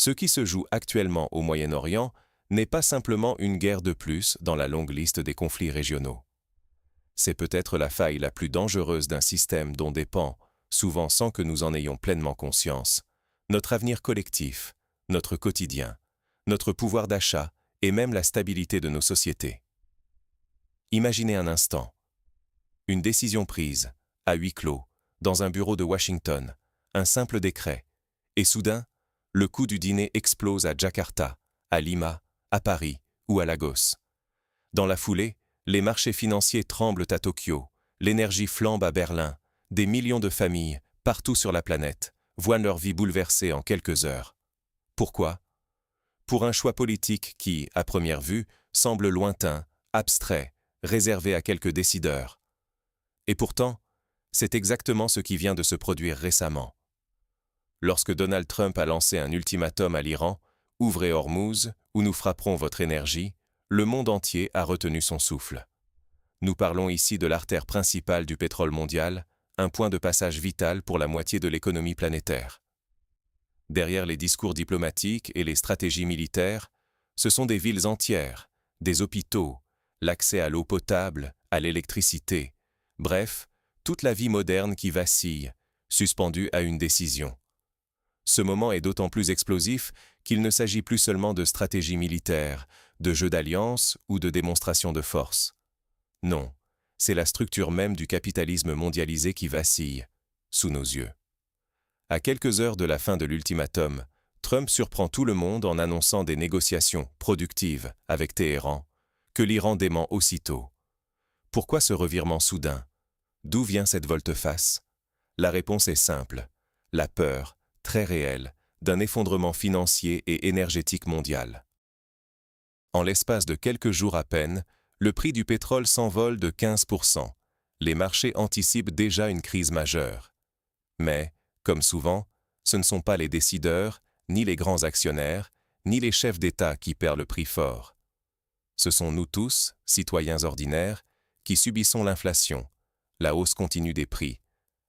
Ce qui se joue actuellement au Moyen-Orient n'est pas simplement une guerre de plus dans la longue liste des conflits régionaux. C'est peut-être la faille la plus dangereuse d'un système dont dépend, souvent sans que nous en ayons pleinement conscience, notre avenir collectif, notre quotidien, notre pouvoir d'achat et même la stabilité de nos sociétés. Imaginez un instant. Une décision prise, à huis clos, dans un bureau de Washington, un simple décret, et soudain, le coût du dîner explose à Jakarta, à Lima, à Paris ou à Lagos. Dans la foulée, les marchés financiers tremblent à Tokyo, l'énergie flambe à Berlin, des millions de familles, partout sur la planète, voient leur vie bouleversée en quelques heures. Pourquoi ? Pour un choix politique qui, à première vue, semble lointain, abstrait, réservé à quelques décideurs. Et pourtant, c'est exactement ce qui vient de se produire récemment. Lorsque Donald Trump a lancé un ultimatum à l'Iran, « Ouvrez Hormuz, ou nous frapperons votre énergie », le monde entier a retenu son souffle. Nous parlons ici de l'artère principale du pétrole mondial, un point de passage vital pour la moitié de l'économie planétaire. Derrière les discours diplomatiques et les stratégies militaires, ce sont des villes entières, des hôpitaux, l'accès à l'eau potable, à l'électricité, bref, toute la vie moderne qui vacille, suspendue à une décision. Ce moment est d'autant plus explosif qu'il ne s'agit plus seulement de stratégie militaire, de jeu d'alliance ou de démonstration de force. Non, c'est la structure même du capitalisme mondialisé qui vacille, sous nos yeux. À quelques heures de la fin de l'ultimatum, Trump surprend tout le monde en annonçant des négociations productives avec Téhéran, que l'Iran dément aussitôt. Pourquoi ce revirement soudain ? D'où vient cette volte-face ? La réponse est simple, la peur, très réelle, d'un effondrement financier et énergétique mondial. En l'espace de quelques jours à peine, le prix du pétrole s'envole de 15%. Les marchés anticipent déjà une crise majeure. Mais, comme souvent, ce ne sont pas les décideurs, ni les grands actionnaires, ni les chefs d'État qui perdent le prix fort. Ce sont nous tous, citoyens ordinaires, qui subissons l'inflation, la hausse continue des prix,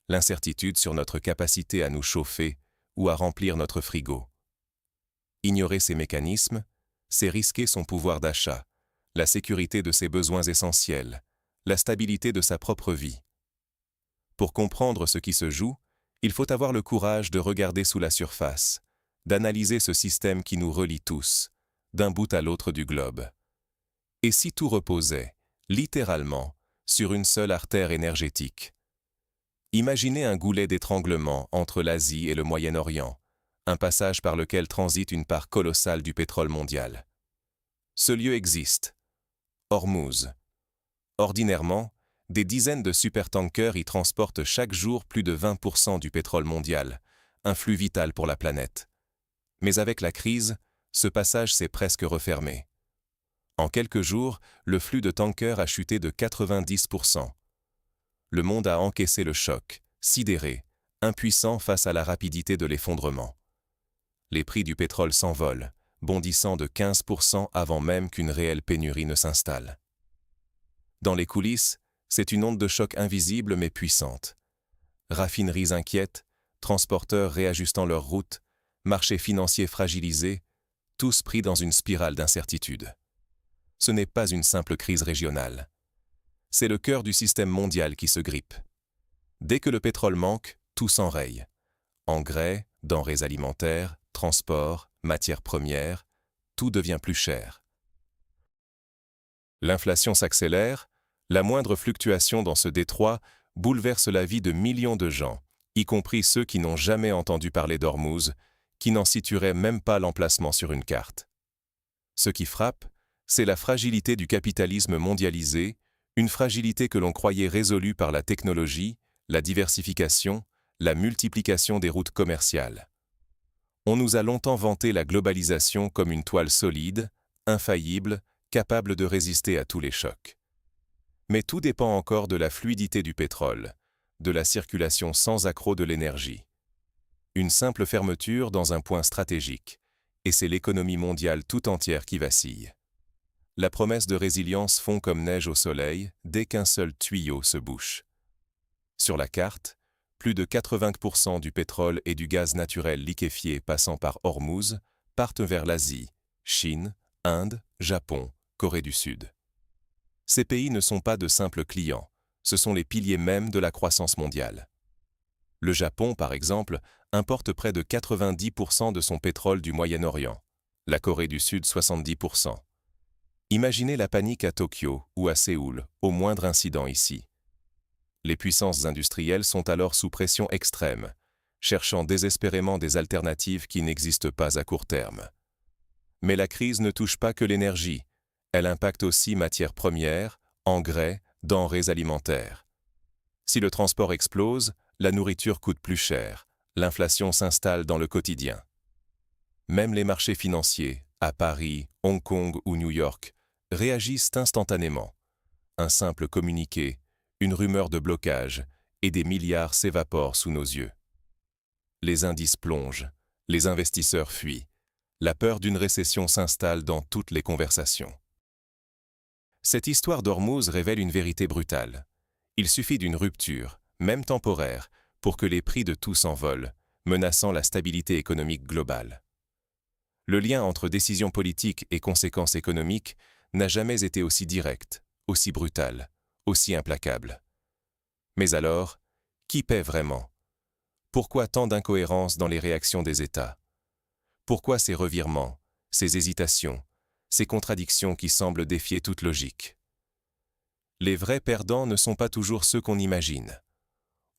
l'incertitude sur notre capacité à nous chauffer ou à remplir notre frigo. Ignorer ces mécanismes, c'est risquer son pouvoir d'achat, la sécurité de ses besoins essentiels, la stabilité de sa propre vie. Pour comprendre ce qui se joue, il faut avoir le courage de regarder sous la surface, d'analyser ce système qui nous relie tous, d'un bout à l'autre du globe. Et si tout reposait, littéralement, sur une seule artère énergétique ? Imaginez un goulet d'étranglement entre l'Asie et le Moyen-Orient, un passage par lequel transite une part colossale du pétrole mondial. Ce lieu existe, Hormuz. Ordinairement, des dizaines de supertankers y transportent chaque jour plus de 20% du pétrole mondial, un flux vital pour la planète. Mais avec la crise, ce passage s'est presque refermé. En quelques jours, le flux de tankers a chuté de 90%. Le monde a encaissé le choc, sidéré, impuissant face à la rapidité de l'effondrement. Les prix du pétrole s'envolent, bondissant de 15% avant même qu'une réelle pénurie ne s'installe. Dans les coulisses, c'est une onde de choc invisible mais puissante. Raffineries inquiètes, transporteurs réajustant leurs routes, marchés financiers fragilisés, tous pris dans une spirale d'incertitude. Ce n'est pas une simple crise régionale. C'est le cœur du système mondial qui se grippe. Dès que le pétrole manque, tout s'enraye. Engrais, denrées alimentaires, transports, matières premières, tout devient plus cher. L'inflation s'accélère, la moindre fluctuation dans ce détroit bouleverse la vie de millions de gens, y compris ceux qui n'ont jamais entendu parler d'Hormuz, qui n'en situeraient même pas l'emplacement sur une carte. Ce qui frappe, c'est la fragilité du capitalisme mondialisé, une fragilité que l'on croyait résolue par la technologie, la diversification, la multiplication des routes commerciales. On nous a longtemps vanté la globalisation comme une toile solide, infaillible, capable de résister à tous les chocs. Mais tout dépend encore de la fluidité du pétrole, de la circulation sans accroc de l'énergie. Une simple fermeture dans un point stratégique, et c'est l'économie mondiale tout entière qui vacille. La promesse de résilience fond comme neige au soleil dès qu'un seul tuyau se bouche. Sur la carte, plus de 80% du pétrole et du gaz naturel liquéfié passant par Hormuz partent vers l'Asie, Chine, Inde, Japon, Corée du Sud. Ces pays ne sont pas de simples clients, ce sont les piliers mêmes de la croissance mondiale. Le Japon, par exemple, importe près de 90% de son pétrole du Moyen-Orient, la Corée du Sud 70%. Imaginez la panique à Tokyo ou à Séoul, au moindre incident ici. Les puissances industrielles sont alors sous pression extrême, cherchant désespérément des alternatives qui n'existent pas à court terme. Mais la crise ne touche pas que l'énergie, elle impacte aussi matières premières, engrais, denrées alimentaires. Si le transport explose, la nourriture coûte plus cher, l'inflation s'installe dans le quotidien. Même les marchés financiers, à Paris, Hong Kong ou New York, réagissent instantanément. Un simple communiqué, une rumeur de blocage, et des milliards s'évaporent sous nos yeux. Les indices plongent, les investisseurs fuient. La peur d'une récession s'installe dans toutes les conversations. Cette histoire d'Ormuz révèle une vérité brutale. Il suffit d'une rupture, même temporaire, pour que les prix de tout s'envolent, menaçant la stabilité économique globale. Le lien entre décisions politiques et conséquences économiques n'a jamais été aussi direct, aussi brutal, aussi implacable. Mais alors, qui paie vraiment? Pourquoi tant d'incohérences dans les réactions des États? Pourquoi ces revirements, ces hésitations, ces contradictions qui semblent défier toute logique? Les vrais perdants ne sont pas toujours ceux qu'on imagine.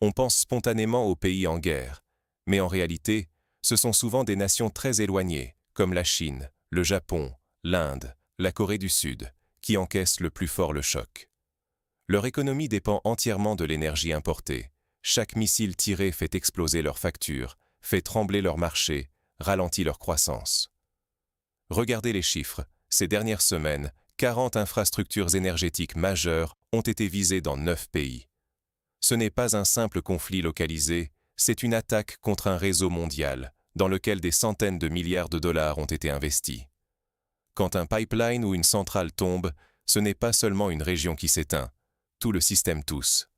On pense spontanément aux pays en guerre, mais en réalité, ce sont souvent des nations très éloignées, comme la Chine, le Japon, l'Inde, la Corée du Sud, qui encaissent le plus fort le choc. Leur économie dépend entièrement de l'énergie importée. Chaque missile tiré fait exploser leurs factures, fait trembler leur marché, ralentit leur croissance. Regardez les chiffres. Ces dernières semaines, 40 infrastructures énergétiques majeures ont été visées dans 9 pays. Ce n'est pas un simple conflit localisé, c'est une attaque contre un réseau mondial, dans lequel des centaines de milliards de dollars ont été investis. Quand un pipeline ou une centrale tombe, ce n'est pas seulement une région qui s'éteint, tout le système tousse.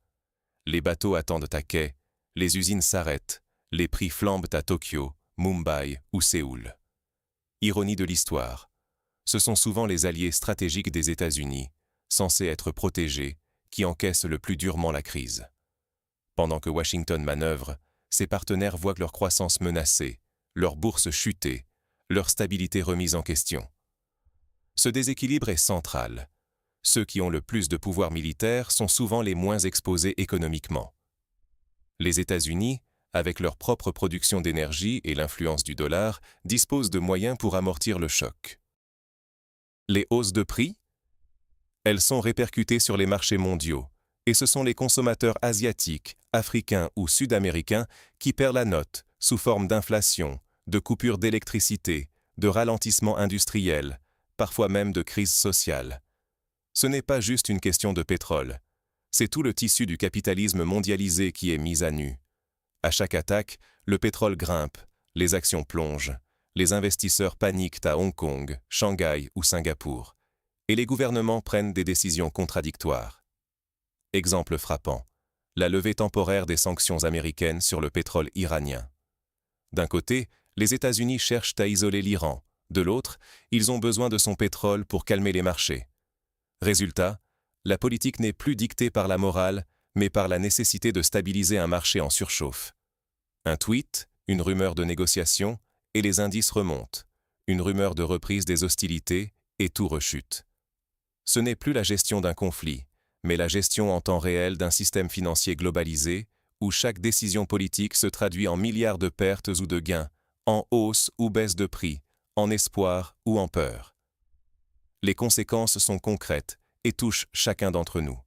Les bateaux attendent à quai, les usines s'arrêtent, les prix flambent à Tokyo, Mumbai ou Séoul. Ironie de l'histoire, ce sont souvent les alliés stratégiques des États-Unis, censés être protégés, qui encaissent le plus durement la crise. Pendant que Washington manœuvre, ses partenaires voient leur croissance menacée, leur bourse chuter, leur stabilité remise en question. Ce déséquilibre est central. Ceux qui ont le plus de pouvoir militaire sont souvent les moins exposés économiquement. Les États-Unis, avec leur propre production d'énergie et l'influence du dollar, disposent de moyens pour amortir le choc. Les hausses de prix? Elles sont répercutées sur les marchés mondiaux, et ce sont les consommateurs asiatiques, africains ou sud-américains qui perdent la note sous forme d'inflation, de coupures d'électricité, de ralentissement industriel, parfois même de crise sociale. Ce n'est pas juste une question de pétrole, c'est tout le tissu du capitalisme mondialisé qui est mis à nu. À chaque attaque, le pétrole grimpe, les actions plongent, les investisseurs paniquent à Hong Kong, Shanghai ou Singapour, et les gouvernements prennent des décisions contradictoires. Exemple frappant, la levée temporaire des sanctions américaines sur le pétrole iranien. D'un côté, les États-Unis cherchent à isoler l'Iran, de l'autre, ils ont besoin de son pétrole pour calmer les marchés. Résultat, la politique n'est plus dictée par la morale, mais par la nécessité de stabiliser un marché en surchauffe. Un tweet, une rumeur de négociation, et les indices remontent. Une rumeur de reprise des hostilités, et tout rechute. Ce n'est plus la gestion d'un conflit, mais la gestion en temps réel d'un système financier globalisé, où chaque décision politique se traduit en milliards de pertes ou de gains, en hausse ou baisse de prix, en espoir ou en peur. Les conséquences sont concrètes et touchent chacun d'entre nous.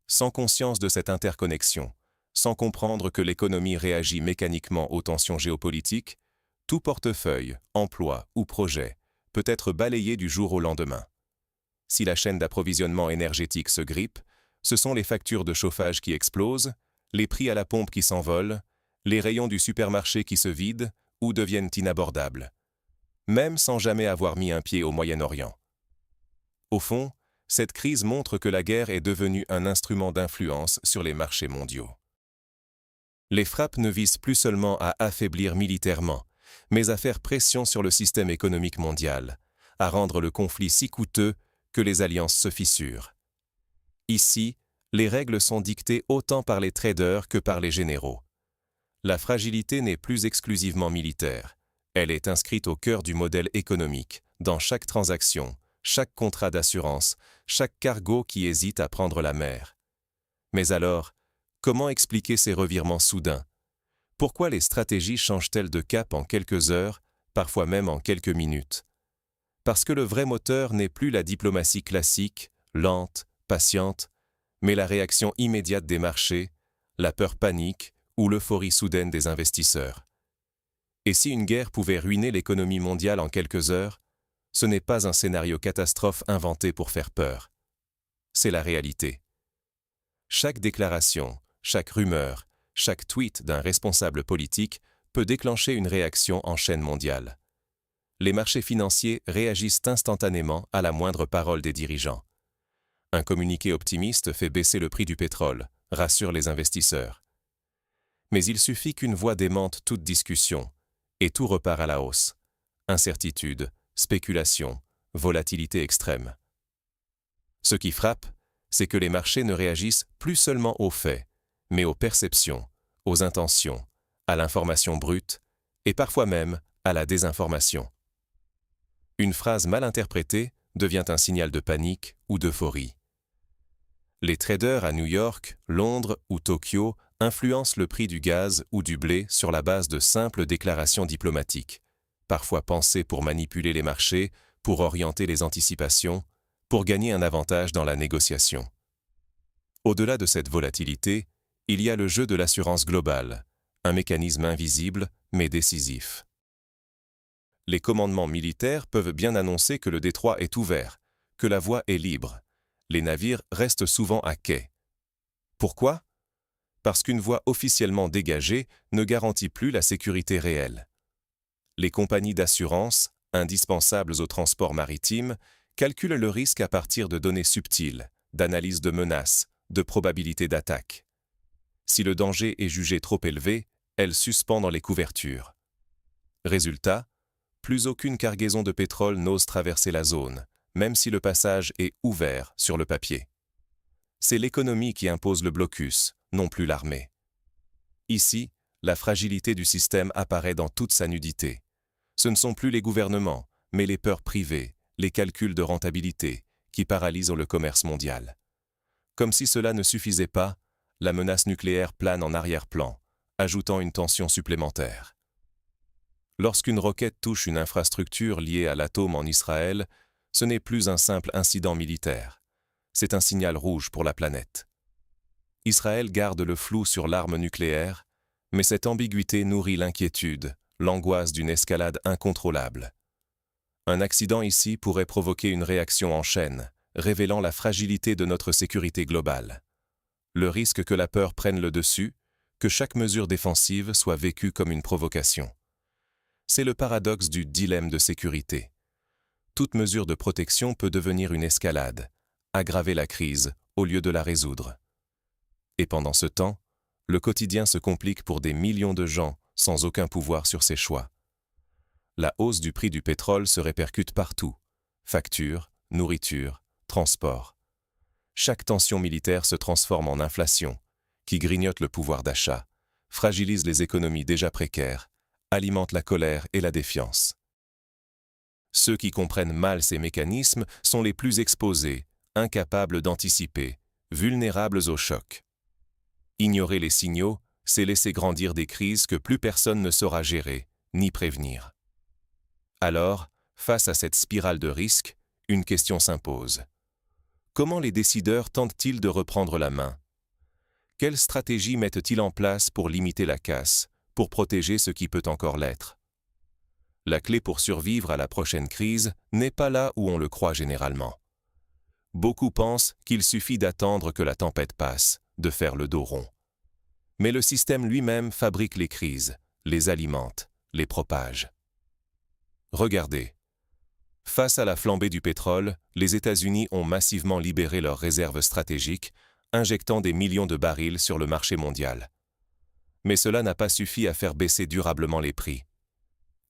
Sans conscience de cette interconnexion, sans comprendre que l'économie réagit mécaniquement aux tensions géopolitiques, tout portefeuille, emploi ou projet peut être balayé du jour au lendemain. Si la chaîne d'approvisionnement énergétique se grippe, ce sont les factures de chauffage qui explosent, les prix à la pompe qui s'envolent, les rayons du supermarché qui se vident ou deviennent inabordables, même sans jamais avoir mis un pied au Moyen-Orient. Au fond, cette crise montre que la guerre est devenue un instrument d'influence sur les marchés mondiaux. Les frappes ne visent plus seulement à affaiblir militairement, mais à faire pression sur le système économique mondial, à rendre le conflit si coûteux que les alliances se fissurent. Ici, les règles sont dictées autant par les traders que par les généraux. La fragilité n'est plus exclusivement militaire. Elle est inscrite au cœur du modèle économique, dans chaque transaction, chaque contrat d'assurance, chaque cargo qui hésite à prendre la mer. Mais alors, comment expliquer ces revirements soudains? Pourquoi les stratégies changent-elles de cap en quelques heures, parfois même en quelques minutes? Parce que le vrai moteur n'est plus la diplomatie classique, lente, patiente, mais la réaction immédiate des marchés, la peur panique ou l'euphorie soudaine des investisseurs. Et si une guerre pouvait ruiner l'économie mondiale en quelques heures, ce n'est pas un scénario catastrophe inventé pour faire peur. C'est la réalité. Chaque déclaration, chaque rumeur, chaque tweet d'un responsable politique peut déclencher une réaction en chaîne mondiale. Les marchés financiers réagissent instantanément à la moindre parole des dirigeants. Un communiqué optimiste fait baisser le prix du pétrole, rassure les investisseurs. Mais il suffit qu'une voix démente toute discussion, et tout repart à la hausse. Incertitude, spéculation, volatilité extrême. Ce qui frappe, c'est que les marchés ne réagissent plus seulement aux faits, mais aux perceptions, aux intentions, à l'information brute, et parfois même à la désinformation. Une phrase mal interprétée devient un signal de panique ou d'euphorie. Les traders à New York, Londres ou Tokyo influencent le prix du gaz ou du blé sur la base de simples déclarations diplomatiques, parfois pensées pour manipuler les marchés, pour orienter les anticipations, pour gagner un avantage dans la négociation. Au-delà de cette volatilité, il y a le jeu de l'assurance globale, un mécanisme invisible mais décisif. Les commandements militaires peuvent bien annoncer que le détroit est ouvert, que la voie est libre. Les navires restent souvent à quai. Pourquoi? Parce qu'une voie officiellement dégagée ne garantit plus la sécurité réelle. Les compagnies d'assurance, indispensables au transport maritime, calculent le risque à partir de données subtiles, d'analyses de menaces, de probabilités d'attaque. Si le danger est jugé trop élevé, elles suspendent les couvertures. Résultat, plus aucune cargaison de pétrole n'ose traverser la zone, même si le passage est ouvert sur le papier. C'est l'économie qui impose le blocus, non plus l'armée. Ici, la fragilité du système apparaît dans toute sa nudité. Ce ne sont plus les gouvernements, mais les peurs privées, les calculs de rentabilité, qui paralysent le commerce mondial. Comme si cela ne suffisait pas, la menace nucléaire plane en arrière-plan, ajoutant une tension supplémentaire. Lorsqu'une roquette touche une infrastructure liée à l'atome en Israël, ce n'est plus un simple incident militaire. C'est un signal rouge pour la planète. Israël garde le flou sur l'arme nucléaire, mais cette ambiguïté nourrit l'inquiétude, l'angoisse d'une escalade incontrôlable. Un accident ici pourrait provoquer une réaction en chaîne, révélant la fragilité de notre sécurité globale. Le risque que la peur prenne le dessus, que chaque mesure défensive soit vécue comme une provocation. C'est le paradoxe du dilemme de sécurité. Toute mesure de protection peut devenir une escalade, aggraver la crise au lieu de la résoudre. Et pendant ce temps, le quotidien se complique pour des millions de gens sans aucun pouvoir sur ses choix. La hausse du prix du pétrole se répercute partout. Factures, nourriture, transport. Chaque tension militaire se transforme en inflation, qui grignote le pouvoir d'achat, fragilise les économies déjà précaires, alimente la colère et la défiance. Ceux qui comprennent mal ces mécanismes sont les plus exposés, incapables d'anticiper, vulnérables au choc. Ignorer les signaux, c'est laisser grandir des crises que plus personne ne saura gérer, ni prévenir. Alors, face à cette spirale de risques, une question s'impose. Comment les décideurs tentent-ils de reprendre la main? Quelles stratégies mettent-ils en place pour limiter la casse, pour protéger ce qui peut encore l'être? La clé pour survivre à la prochaine crise n'est pas là où on le croit généralement. Beaucoup pensent qu'il suffit d'attendre que la tempête passe, de faire le dos rond. Mais le système lui-même fabrique les crises, les alimente, les propage. Regardez. Face à la flambée du pétrole, les États-Unis ont massivement libéré leurs réserves stratégiques, injectant des millions de barils sur le marché mondial. Mais cela n'a pas suffi à faire baisser durablement les prix.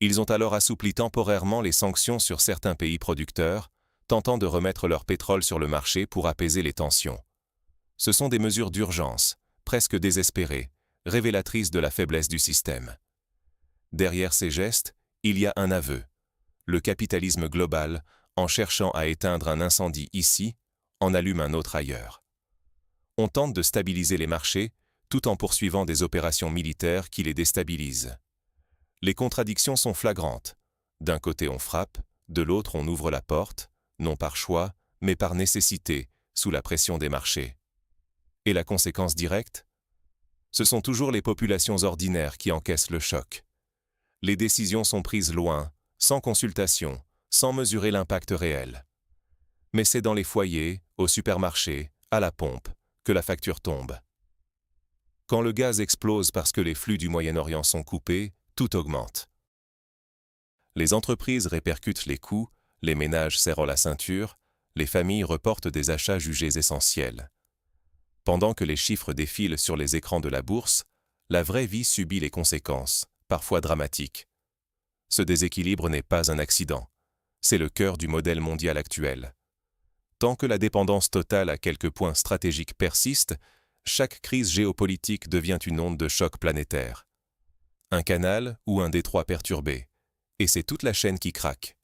Ils ont alors assoupli temporairement les sanctions sur certains pays producteurs, tentant de remettre leur pétrole sur le marché pour apaiser les tensions. Ce sont des mesures d'urgence, presque désespérées, révélatrices de la faiblesse du système. Derrière ces gestes, il y a un aveu. Le capitalisme global, en cherchant à éteindre un incendie ici, en allume un autre ailleurs. On tente de stabiliser les marchés, tout en poursuivant des opérations militaires qui les déstabilisent. Les contradictions sont flagrantes. D'un côté on frappe, de l'autre on ouvre la porte, non par choix, mais par nécessité, sous la pression des marchés. Et la conséquence directe? Ce sont toujours les populations ordinaires qui encaissent le choc. Les décisions sont prises loin, sans consultation, sans mesurer l'impact réel. Mais c'est dans les foyers, au supermarché, à la pompe, que la facture tombe. Quand le gaz explose parce que les flux du Moyen-Orient sont coupés, tout augmente. Les entreprises répercutent les coûts, les ménages serrent la ceinture, les familles reportent des achats jugés essentiels. Pendant que les chiffres défilent sur les écrans de la bourse, la vraie vie subit les conséquences, parfois dramatiques. Ce déséquilibre n'est pas un accident, c'est le cœur du modèle mondial actuel. Tant que la dépendance totale à quelques points stratégiques persiste, chaque crise géopolitique devient une onde de choc planétaire. Un canal ou un détroit perturbé, et c'est toute la chaîne qui craque.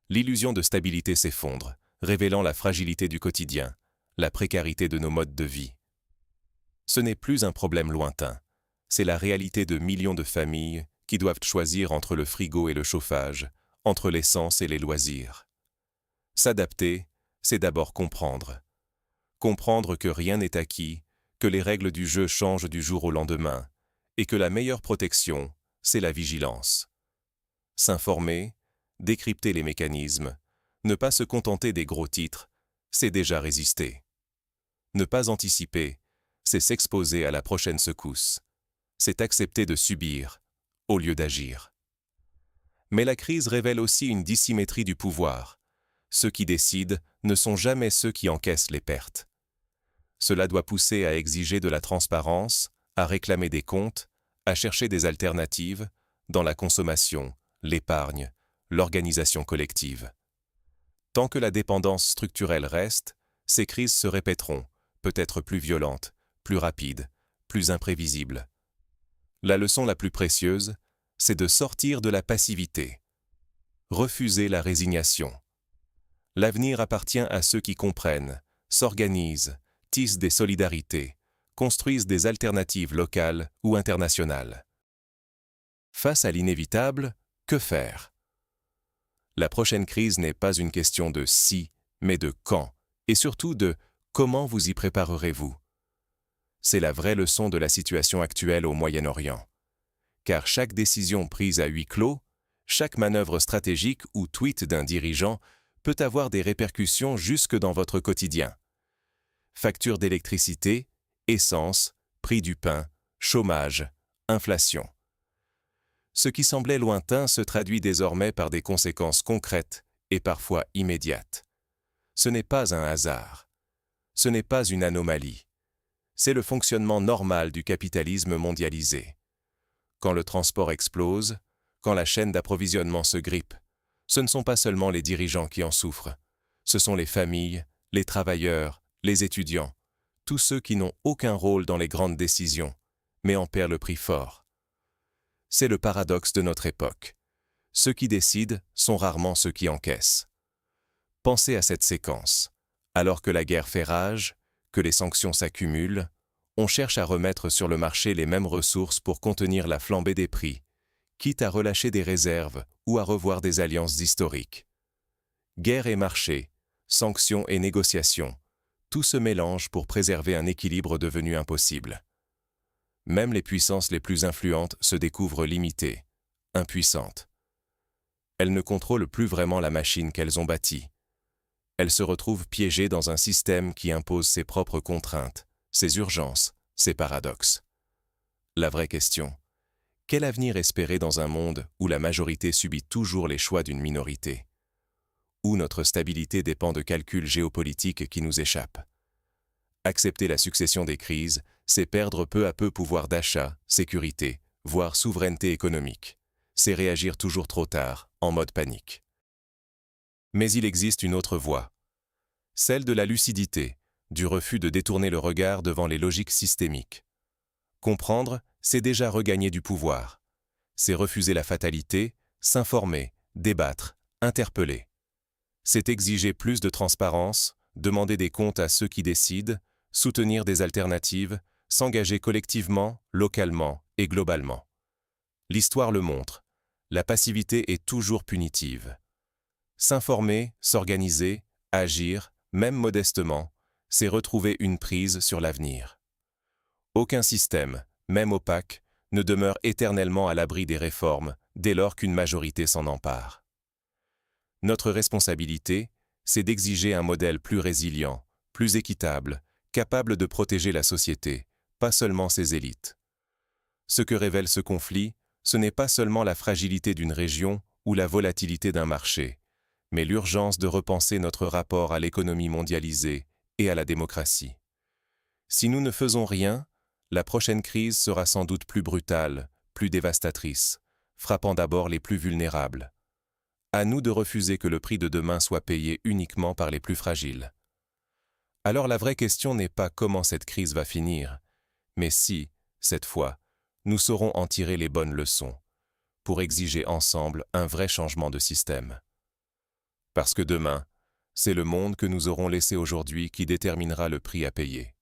L'illusion de stabilité s'effondre, révélant la fragilité du quotidien, la précarité de nos modes de vie. Ce n'est plus un problème lointain, c'est la réalité de millions de familles qui doivent choisir entre le frigo et le chauffage, entre l'essence et les loisirs. S'adapter, c'est d'abord comprendre. Comprendre que rien n'est acquis, que les règles du jeu changent du jour au lendemain, et que la meilleure protection, c'est la vigilance. S'informer, décrypter les mécanismes, ne pas se contenter des gros titres, c'est déjà résister. Ne pas anticiper, c'est s'exposer à la prochaine secousse. C'est accepter de subir, au lieu d'agir. Mais la crise révèle aussi une dissymétrie du pouvoir. Ceux qui décident ne sont jamais ceux qui encaissent les pertes. Cela doit pousser à exiger de la transparence, à réclamer des comptes, à chercher des alternatives dans la consommation, l'épargne, l'organisation collective. Tant que la dépendance structurelle reste, ces crises se répéteront, peut-être plus violentes, plus rapides, plus imprévisibles. La leçon la plus précieuse, c'est de sortir de la passivité. Refuser la résignation. L'avenir appartient à ceux qui comprennent, s'organisent, tissent des solidarités, construisent des alternatives locales ou internationales. Face à l'inévitable, que faire? La prochaine crise n'est pas une question de si, mais de quand, et surtout de comment vous y préparerez-vous. C'est la vraie leçon de la situation actuelle au Moyen-Orient. Car chaque décision prise à huis clos, chaque manœuvre stratégique ou tweet d'un dirigeant peut avoir des répercussions jusque dans votre quotidien. Facture d'électricité, essence, prix du pain, chômage, inflation. Ce qui semblait lointain se traduit désormais par des conséquences concrètes et parfois immédiates. Ce n'est pas un hasard. Ce n'est pas une anomalie. C'est le fonctionnement normal du capitalisme mondialisé. Quand le transport explose, quand la chaîne d'approvisionnement se grippe, ce ne sont pas seulement les dirigeants qui en souffrent. Ce sont les familles, les travailleurs, les étudiants, tous ceux qui n'ont aucun rôle dans les grandes décisions, mais en paient le prix fort. C'est le paradoxe de notre époque. Ceux qui décident sont rarement ceux qui encaissent. Pensez à cette séquence. Alors que la guerre fait rage, que les sanctions s'accumulent, on cherche à remettre sur le marché les mêmes ressources pour contenir la flambée des prix, quitte à relâcher des réserves ou à revoir des alliances historiques. Guerre et marché, sanctions et négociations, tout se mélange pour préserver un équilibre devenu impossible. Même les puissances les plus influentes se découvrent limitées, impuissantes. Elles ne contrôlent plus vraiment la machine qu'elles ont bâtie. Elles se retrouvent piégées dans un système qui impose ses propres contraintes, ses urgences, ses paradoxes. La vraie question, quel avenir espérer dans un monde où la majorité subit toujours les choix d'une minorité? Où notre stabilité dépend de calculs géopolitiques qui nous échappent? Accepter la succession des crises, c'est perdre peu à peu pouvoir d'achat, sécurité, voire souveraineté économique. c'est réagir toujours trop tard, en mode panique. Mais il existe une autre voie. Celle de la lucidité, du refus de détourner le regard devant les logiques systémiques. Comprendre, c'est déjà regagner du pouvoir. C'est refuser la fatalité, s'informer, débattre, interpeller. C'est exiger plus de transparence, demander des comptes à ceux qui décident, soutenir des alternatives, s'engager collectivement, localement et globalement. L'histoire le montre, la passivité est toujours punitive. S'informer, s'organiser, agir, même modestement, c'est retrouver une prise sur l'avenir. Aucun système, même opaque, ne demeure éternellement à l'abri des réformes dès lors qu'une majorité s'en empare. Notre responsabilité, c'est d'exiger un modèle plus résilient, plus équitable, capable de protéger la société, pas seulement ses élites. Ce que révèle ce conflit, ce n'est pas seulement la fragilité d'une région ou la volatilité d'un marché, mais l'urgence de repenser notre rapport à l'économie mondialisée et à la démocratie. Si nous ne faisons rien, la prochaine crise sera sans doute plus brutale, plus dévastatrice, frappant d'abord les plus vulnérables. À nous de refuser que le prix de demain soit payé uniquement par les plus fragiles. Alors la vraie question n'est pas comment cette crise va finir, mais si, cette fois, nous saurons en tirer les bonnes leçons, pour exiger ensemble un vrai changement de système. Parce que demain, c'est le monde que nous aurons laissé aujourd'hui qui déterminera le prix à payer.